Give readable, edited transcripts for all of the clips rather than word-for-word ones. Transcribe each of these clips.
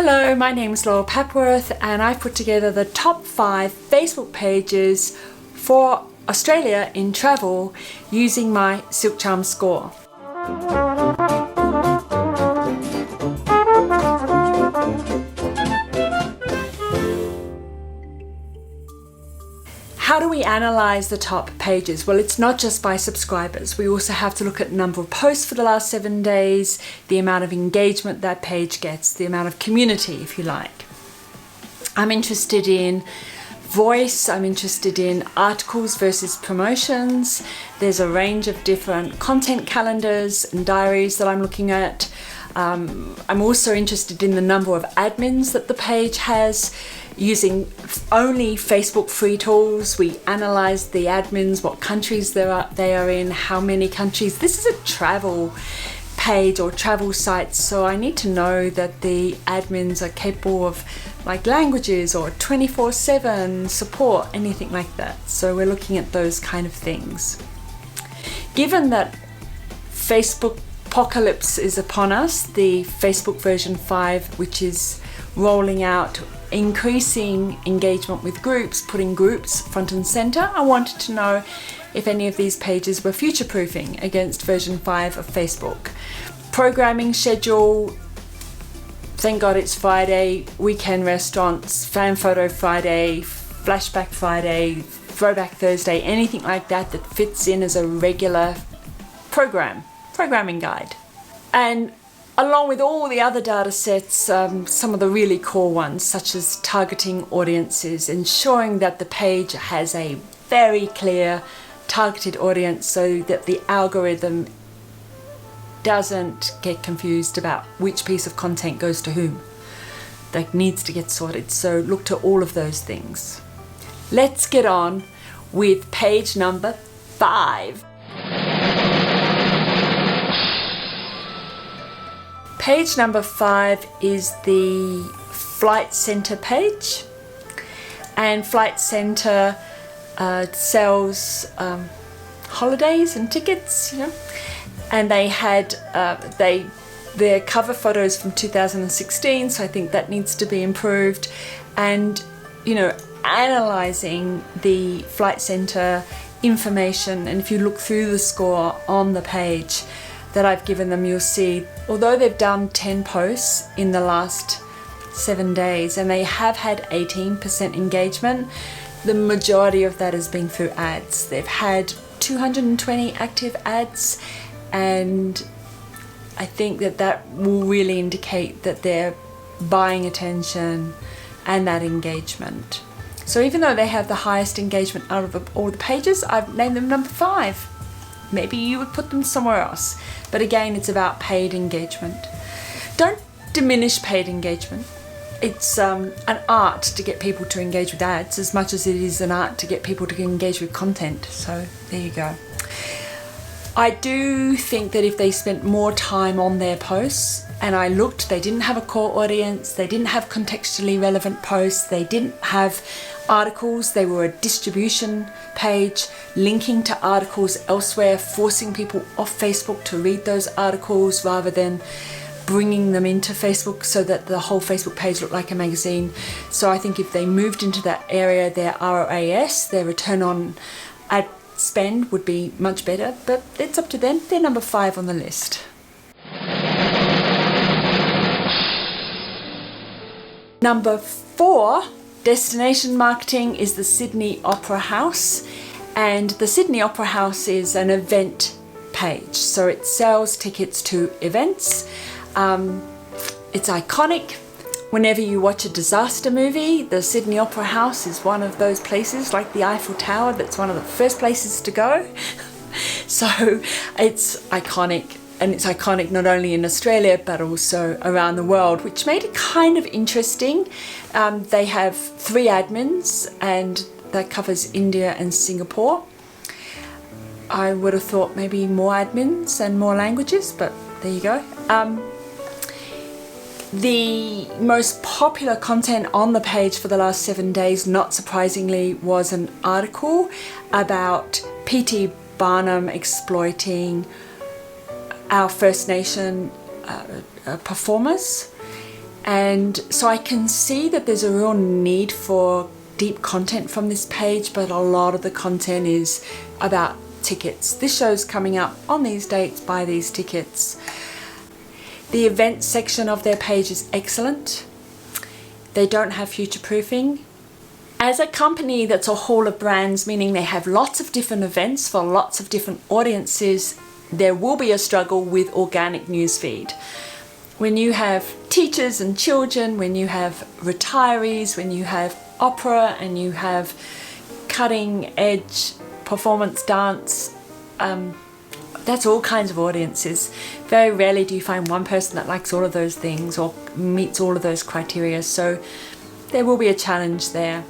Hello, my name is Laurel Papworth and I've put together the top 5 Facebook pages for Australia in travel using my Silk Charm score. How do we analyze the top pages? Well, it's not just by subscribers. We also have to look at the number of posts for the last 7 days, the amount of engagement that page gets, the amount of community, if you like. I'm interested in voice, I'm interested in articles versus promotions. There's a range of different content calendars and diaries that I'm looking at. I'm also interested in the number of admins that the page has. Using only Facebook free tools, we analyze the admins, what countries they are in, how many countries. This is a travel page or travel site, so I need to know that the admins are capable of like languages or 24/7 support, anything like that. So we're looking at those kind of things. Given that Facebook apocalypse is upon us, the Facebook version 5, which is rolling out, increasing engagement with groups, putting groups front and center, I wanted to know if any of these pages were future-proofing against version 5 of Facebook. Programming schedule, thank God it's Friday, weekend restaurants, fan photo Friday, flashback Friday, throwback Thursday, anything like that that fits in as a regular programming guide. And along with all the other data sets, some of the really core ones, such as targeting audiences, ensuring that the page has a very clear targeted audience so that the algorithm doesn't get confused about which piece of content goes to whom. That needs to get sorted. So look to all of those things. Let's get on with page number 5. Page number 5 is the Flight Centre page, and Flight Centre sells holidays and tickets, and they had their cover photos from 2016, so I think that needs to be improved. And analysing the Flight Centre information, and if you look through the score on the page that I've given them, you'll see, although they've done 10 posts in the last 7 days and they have had 18% engagement, the majority of that has been through ads. They've had 220 active ads, and I think that will really indicate that they're buying attention and that engagement. So even though they have the highest engagement out of all the pages, I've named them number 5. Maybe you would put them somewhere else. But again, it's about paid engagement. Don't diminish paid engagement. It's an art to get people to engage with ads as much as it is an art to get people to engage with content. So there you go. I do think that if they spent more time on their posts, and I looked, they didn't have a core audience, they didn't have contextually relevant posts, they didn't have articles, they were a distribution page linking to articles elsewhere, forcing people off Facebook to read those articles rather than bringing them into Facebook so that the whole Facebook page looked like a magazine. So I think if they moved into that area, their ROAS, their return on ad spend, would be much better, but it's up to them. They're number 5 on the list. Number 4, destination marketing, is the Sydney Opera House. And the Sydney Opera House is an event page. So it sells tickets to events. It's iconic. Whenever you watch a disaster movie, the Sydney Opera House is one of those places, like the Eiffel Tower, that's one of the first places to go. So it's iconic. And it's iconic not only in Australia, but also around the world, which made it kind of interesting. They have 3 admins, and that covers India and Singapore. I would have thought maybe more admins and more languages, but there you go. The most popular content on the page for the last 7 days, not surprisingly, was an article about P.T. Barnum exploiting our First Nation performers And so I can see that there's a real need for deep content from this page, but a lot of the content is about tickets. This show's coming up on these dates, buy these tickets. The events section of their page is excellent. They don't have future proofing. As a company that's a hall of brands, meaning they have lots of different events for lots of different audiences, there will be a struggle with organic newsfeed. When you have teachers and children, when you have retirees, when you have opera and you have cutting edge performance dance, that's all kinds of audiences. Very rarely do you find one person that likes all of those things or meets all of those criteria. So there will be a challenge there.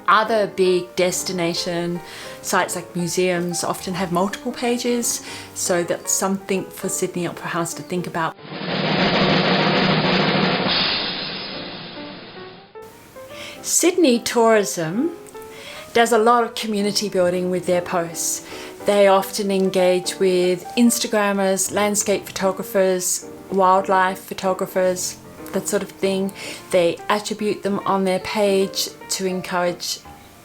Other big destination sites like museums often have multiple pages, so that's something for Sydney Opera House to think about. Sydney Tourism does a lot of community building with their posts. They often engage with Instagrammers, landscape photographers, wildlife photographers, that sort of thing. They attribute them on their page to encourage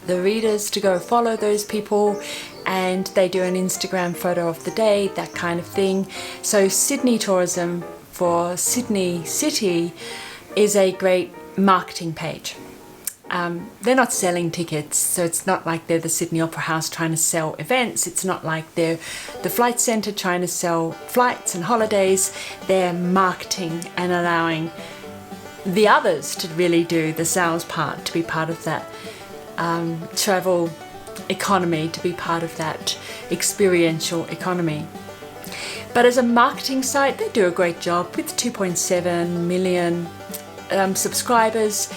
the readers to go follow those people, and they do an Instagram photo of the day, that kind of thing. So Sydney Tourism for Sydney City is a great marketing page. They're not selling tickets, so it's not like they're the Sydney Opera House trying to sell events. It's not like they're the flight centre trying to sell flights and holidays. They're marketing and allowing the others to really do the sales part, to be part of that travel economy, to be part of that experiential economy. But as a marketing site, they do a great job with 2.7 million subscribers.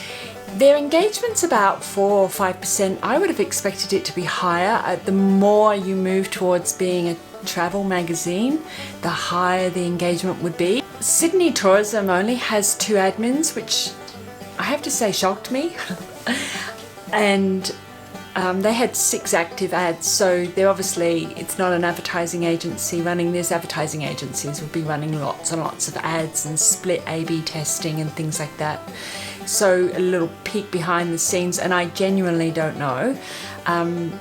Their engagement's about 4 or 5%. I would have expected it to be higher. The more you move towards being a travel magazine, the higher the engagement would be. Sydney Tourism only has 2 admins, which I have to say shocked me. And they had 6 active ads, so they're obviously, it's not an advertising agency running this. Advertising agencies would be running lots and lots of ads and split A/B testing and things like that. So a little peek behind the scenes, and I genuinely don't know. I'm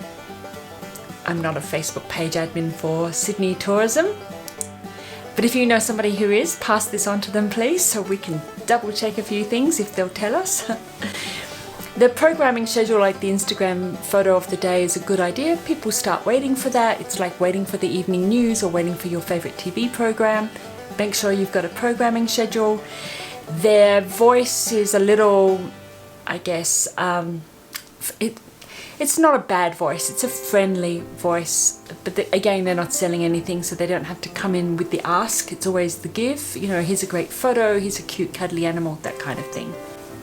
not a Facebook page admin for Sydney Tourism, but if you know somebody who is, pass this on to them please, so we can double check a few things if they'll tell us. The programming schedule, like the Instagram photo of the day, is a good idea. People start waiting for that. It's like waiting for the evening news or waiting for your favorite TV program. Make sure you've got a programming schedule. Their voice is a little, I guess, it's not a bad voice, it's a friendly voice, but again, they're not selling anything, so they don't have to come in with the ask. It's always the give, you know, here's a great photo, here's a cute cuddly animal, that kind of thing.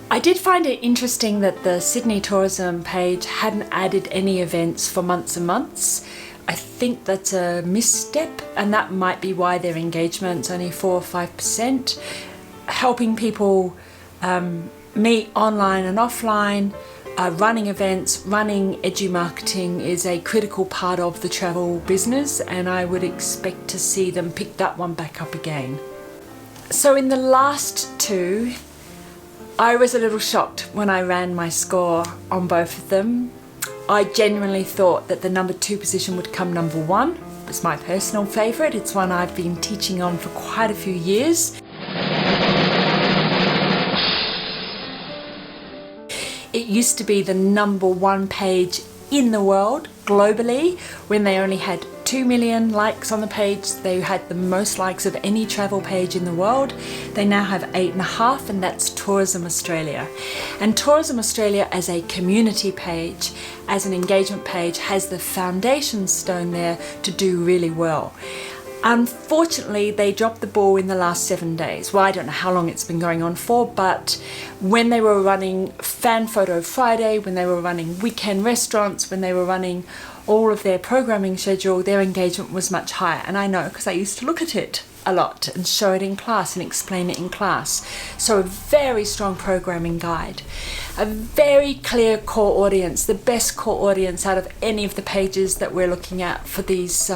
I did find it interesting that the Sydney Tourism page hadn't added any events for months and months. I think that's a misstep, and that might be why their engagement's only 4 or 5%. Helping people meet online and offline, running events, running edu-marketing is a critical part of the travel business, and I would expect to see them pick that one back up again. So in the last 2, I was a little shocked when I ran my score on both of them. I genuinely thought that the number 2 position would come number 1. It's my personal favourite. It's one I've been teaching on for quite a few years. It used to be the number 1 page in the world globally when they only had 2 million likes on the page. They had the most likes of any travel page in the world. They now have 8.5, and that's Tourism Australia. And Tourism Australia as a community page, as an engagement page, has the foundation stone there to do really well. Unfortunately, they dropped the ball in the last 7 days. Well, I don't know how long it's been going on for, but when they were running Fan Photo Friday, when they were running weekend restaurants, when they were running all of their programming schedule, their engagement was much higher. And I know because I used to look at it a lot and show it in class and explain it in class. So a very strong programming guide, a very clear core audience, the best core audience out of any of the pages that we're looking at for these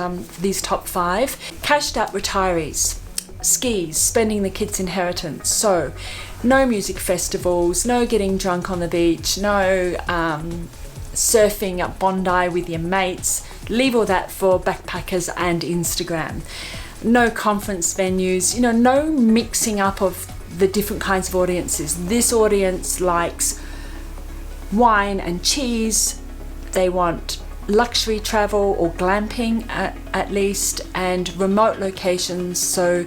top 5. Cashed up retirees. skis, spending the kids' inheritance. So no music festivals, no getting drunk on the beach, no surfing at Bondi with your mates. Leave all that for backpackers and Instagram. No conference venues, you know, no mixing up of the different kinds of audiences. This audience likes wine and cheese. They want luxury travel or glamping at least, and remote locations. So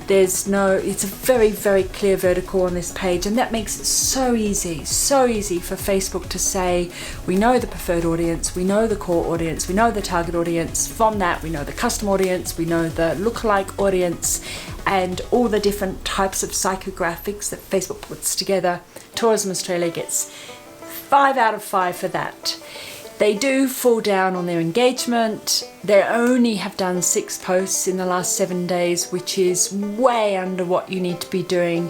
there's no, it's a very, very clear vertical on this page, and that makes it so easy for Facebook to say, we know the preferred audience, we know the core audience, we know the target audience. From that, we know the custom audience, we know the lookalike audience, and all the different types of psychographics that Facebook puts together. Tourism Australia gets 5 out of 5 for that. They do fall down on their engagement. They only have done 6 posts in the last 7 days, which is way under what you need to be doing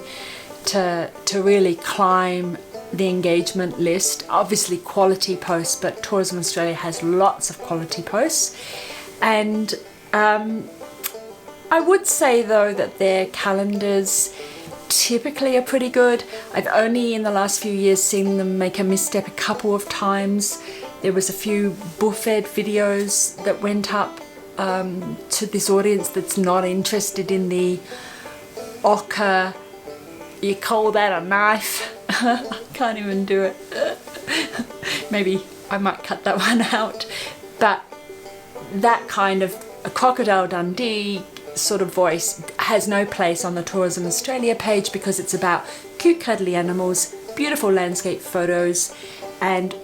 to really climb the engagement list. Obviously quality posts, but Tourism Australia has lots of quality posts. And I would say though that their calendars typically are pretty good. I've only in the last few years seen them make a misstep a couple of times. There was a few buffet videos that went up to this audience that's not interested in the ochre. You call that a knife? I can't even do it. Maybe I might cut that one out. But that kind of a Crocodile Dundee sort of voice has no place on the Tourism Australia page, because it's about cute cuddly animals, beautiful landscape photos, and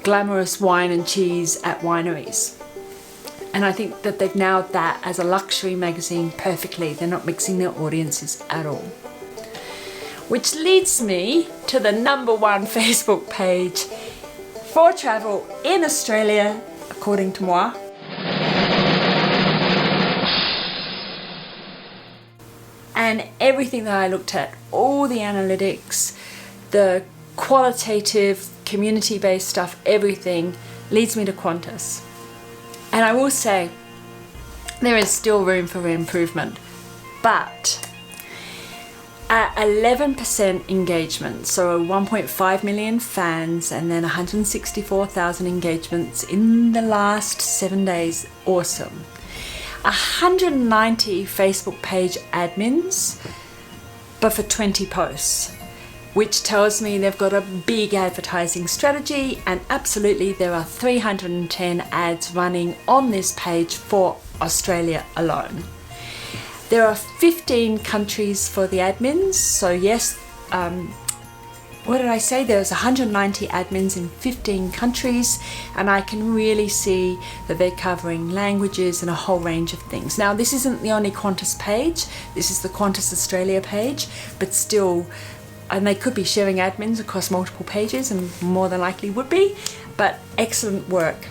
glamorous wine and cheese at wineries. And I think that they've nailed that as a luxury magazine perfectly. They're not mixing their audiences at all. Which leads me to the #1 Facebook page for travel in Australia, according to moi. And everything that I looked at, all the analytics, the qualitative, community-based stuff, everything leads me to Qantas. And I will say there is still room for improvement, but at 11% engagement, so 1.5 million fans and then 164,000 engagements in the last 7 days, awesome. 190 Facebook page admins, but for 20 posts, which tells me they've got a big advertising strategy, and absolutely there are 310 ads running on this page for Australia alone. There are 15 countries for the admins, so yes, what did I say? There's 190 admins in 15 countries, and I can really see that they're covering languages and a whole range of things. Now, this isn't the only Qantas page, this is the Qantas Australia page, but still, and they could be sharing admins across multiple pages, and more than likely would be, but excellent work.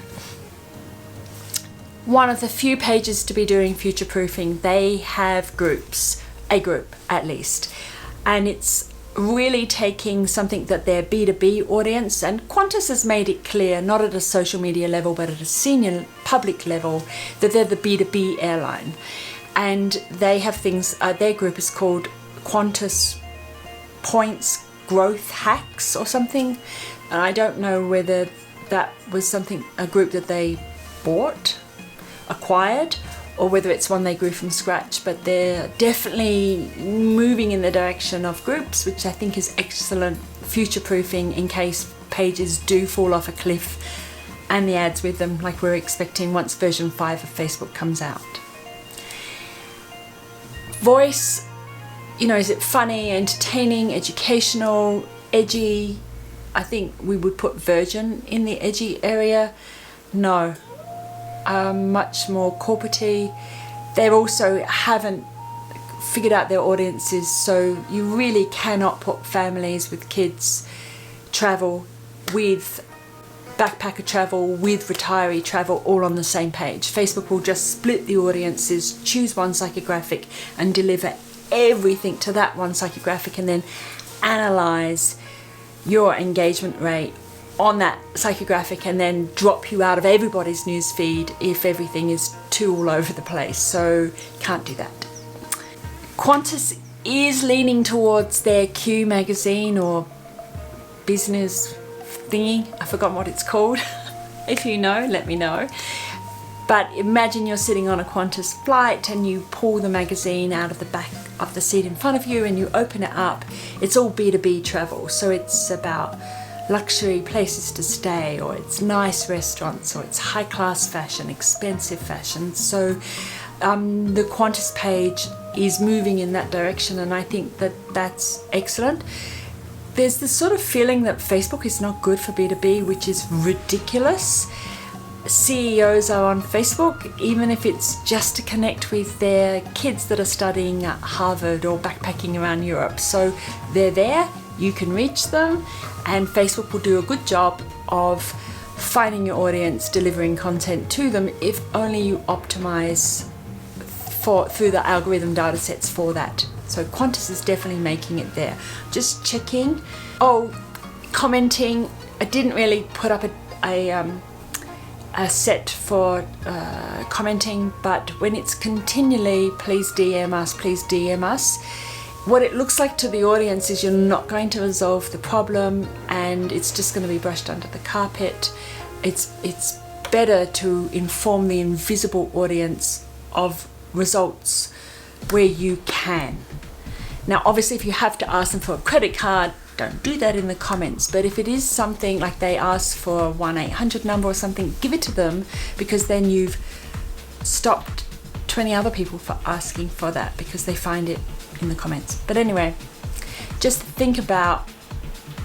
One of the few pages to be doing future proofing, they have groups, a group at least, and it's really taking something that their B2B audience, and Qantas has made it clear, not at a social media level but at a senior public level, that they're the B2B airline, and they have things, their group is called Qantas Points Growth Hacks or something, and I don't know whether that was something, a group that they acquired, or whether it's one they grew from scratch, but they're definitely moving in the direction of groups, which I think is excellent future-proofing in case pages do fall off a cliff, and the ads with them, like we're expecting once version 5 of Facebook comes out. Voice, you know, is it funny, entertaining, educational, edgy? I think we would put Virgin in the edgy area. No. Much more corporate-y. They also haven't figured out their audiences, so you really cannot put families with kids travel with backpacker travel with retiree travel all on the same page. Facebook will just split the audiences, choose one psychographic and deliver everything to that one psychographic, and then analyze your engagement rate on that psychographic and then drop you out of everybody's news feed if everything is too all over the place. So can't do that. Qantas is leaning towards their Q magazine or business thingy. I've forgotten what it's called. If you know, let me know. But imagine you're sitting on a Qantas flight and you pull the magazine out of the back of the seat in front of you and you open it up. It's all B2B travel, so it's about luxury places to stay, or it's nice restaurants, or it's high class fashion, expensive fashion. So the Qantas page is moving in that direction, and I think that that's excellent. There's this sort of feeling that Facebook is not good for B2B, which is ridiculous. CEOs are on Facebook, even if it's just to connect with their kids that are studying at Harvard or backpacking around Europe. So they're there, you can reach them, and Facebook will do a good job of finding your audience, delivering content to them, if only you optimize through the algorithm data sets for that. So Qantas is definitely making it there. Just checking. Oh, commenting. I didn't really put up a set for commenting, but when it's continually, please DM us, please DM us. What it looks like to the audience is you're not going to resolve the problem, and it's just going to be brushed under the carpet. It's better to inform the invisible audience of results where you can. Now, obviously, if you have to ask them for a credit card, don't do that in the comments. But if it is something like they ask for a 1-800 number or something, give it to them, because then you've stopped 20 other people from asking for that because they find it in the comments. But anyway, just think about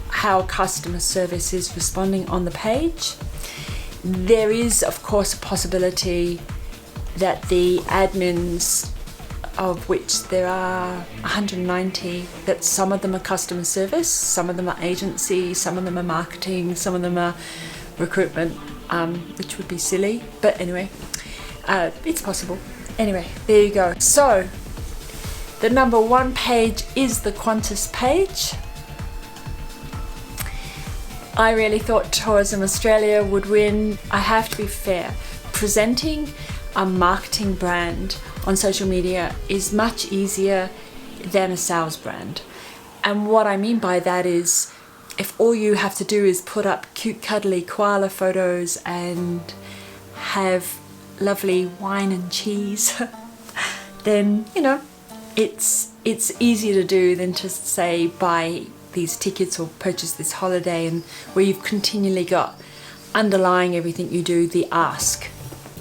how customer service is responding on the page. There is, of course, a possibility that the admins, of which there are 190, that some of them are customer service, some of them are agency, some of them are marketing, some of them are recruitment, which would be silly, but anyway, it's possible. Anyway, there you go. So the number one page is the Qantas page. I really thought Tourism Australia would win. I have to be fair. Presenting a marketing brand on social media is much easier than a sales brand. And what I mean by that is, if all you have to do is put up cute cuddly koala photos and have lovely wine and cheese, then, you know, it's easier to do than to say buy these tickets or purchase this holiday, and where you've continually got underlying everything you do the ask.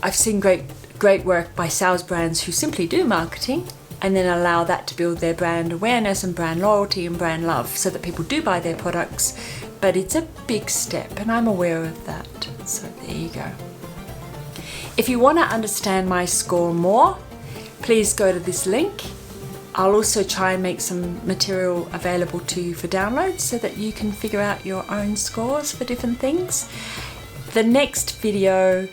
I've seen great work by sales brands who simply do marketing and then allow that to build their brand awareness and brand loyalty and brand love, so that people do buy their products. But it's a big step, and I'm aware of that. So there you go. If you want to understand my score more, please go to this link. I'll also try and make some material available to you for download so that you can figure out your own scores for different things. The next video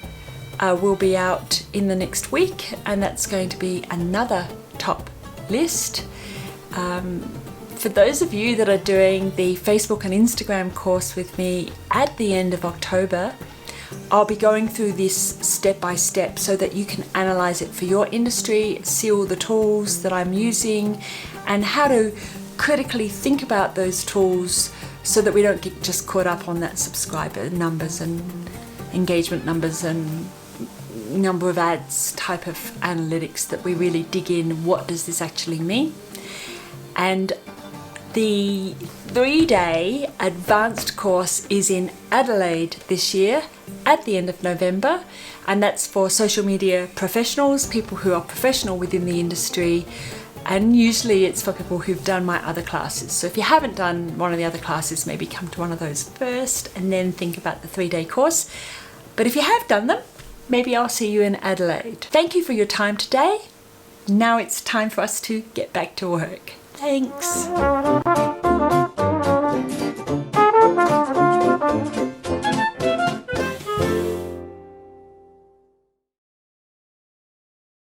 will be out in the next week, and that's going to be another top list. For those of you that are doing the Facebook and Instagram course with me at the end of October, I'll be going through this step by step so that you can analyze it for your industry, see all the tools that I'm using, and how to critically think about those tools so that we don't get just caught up on that subscriber numbers and engagement numbers and number of ads type of analytics, that we really dig in, what does this actually mean. And the 3-day advanced course is in Adelaide this year at the end of November, and that's for social media professionals, people who are professional within the industry, and usually it's for people who've done my other classes. So if you haven't done one of the other classes, maybe come to one of those first and then think about the 3-day course. But if you have done them, maybe I'll see you in Adelaide. Thank you for your time today. Now it's time for us to get back to work. Thanks.